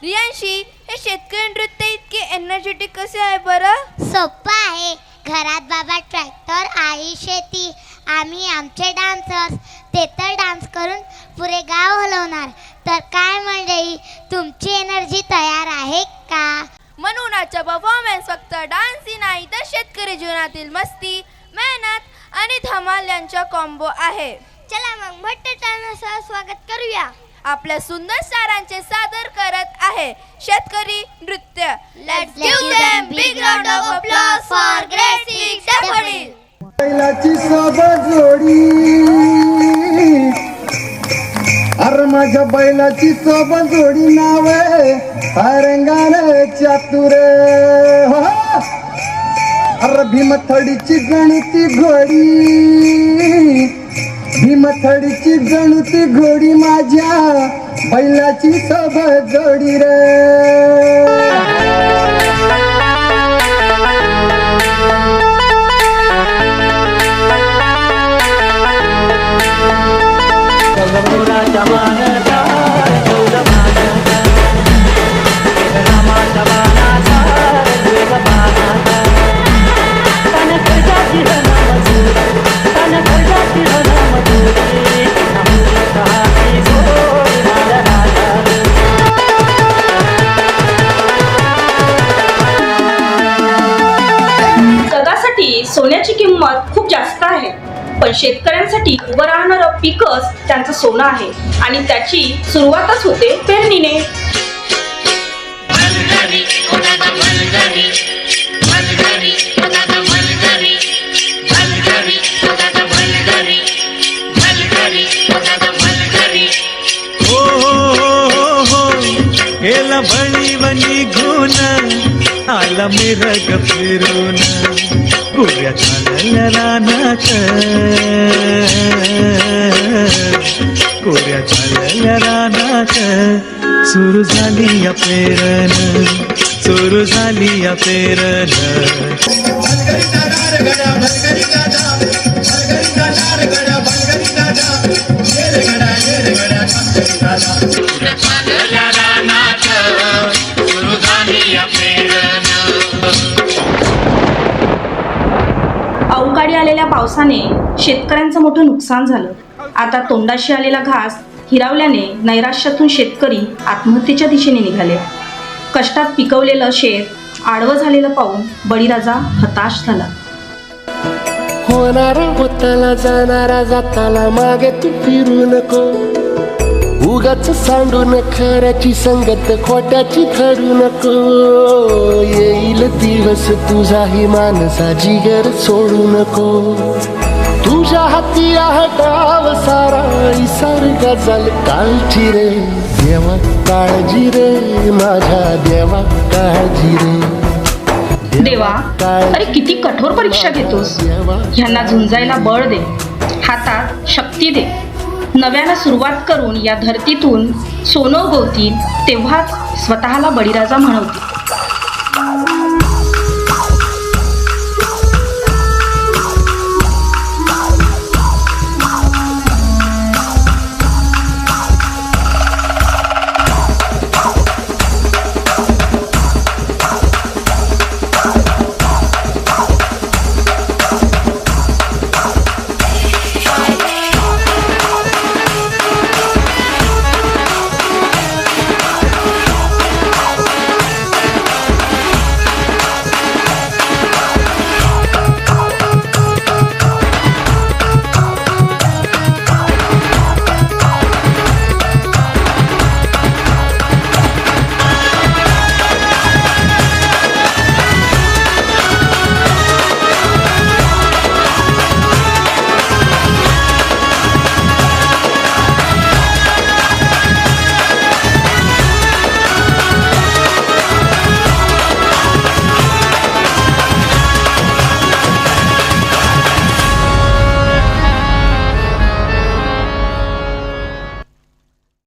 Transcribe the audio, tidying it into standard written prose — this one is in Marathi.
रियांशी, हे शेतकरी नृत्य इतके एनर्जेटिक कसे आहे बरं? सोपं आहे. घरात बाबा ट्रॅक्टर, आई शेती, आम्ही आमचे डान्सर्स, ते तर डान्स करून पुरे गाव हलवणार. तर काय मंडळी, तुमची एनर्जी तयार आहे का? म्हणून आजचा परफॉर्मन्स फक्त डान्सची नाही तर शेतकरी जीवनातील मस्ती, मेहनत आणि धमाल यांचा कॉम्बो आहे. चला मग भट्ट टाळण्यासह स्वागत करूया. आपल्या सुंदर स्टारांचे सादर करत आहे शेतकरी नृत्य. Let's give them big round of applause for Grade 6 daffodil. बैलाची सोबत जोडी, अरे माझ्या बैलाची सोबत जोडी नाव रंगान चातुर. अरे भीमथडीची गणिती घोडी, भीमथडीची गणिती घोडी माझ्या बैलाची सोबत जोडी रे. जगासाठी सोन्याची किंमत खूप जास्त आहे, पण शेतकऱ्यांसाठी उभं राहणारं पीकच त्यांचं सोनं आहे आणि त्याची सुरुवातच होते पेरणीने. एला बळी बनी गुण आला मिरग फिरून गोऱ्या चालल्या रानात, गोऱ्या चालल्या रानात सुरू झाली या पेरण, सुरू झाली या पेरण. अवकाळी आलेल्या पावसाने शेतकऱ्यांचं मोठं नुकसान झालं. आता तोंडाशी आलेला घास हिरावल्याने नैराश्यातून शेतकरी आत्महत्येच्या दिशेने निघाले. कष्टात पिकवलेलं शेत आडवं झालेलं पाहून बळीराजा हताश झाला. होणारा होताला जाणारा जाताला मागे तू फिरू नको, उगाच सांडून खऱ्याची संगत खोट्याची ठरू नको. येईल दिवस तुझाही मानसा जिगर सोडू नको, तुझ्या हाती आहे डाव सारा सारखा झाल काळजी रे. देवा काळजी रे, माझ्या देवा काळजी रे. देवा, अरे किती कठोर परीक्षा घेतोस. ह्यांना झुंजायला बळ दे, हातात शक्ती दे. नव्यानं सुरुवात करून या धरतीतून सोनं उगवतील तेव्हाच स्वतःला बळीराजा म्हणवतील.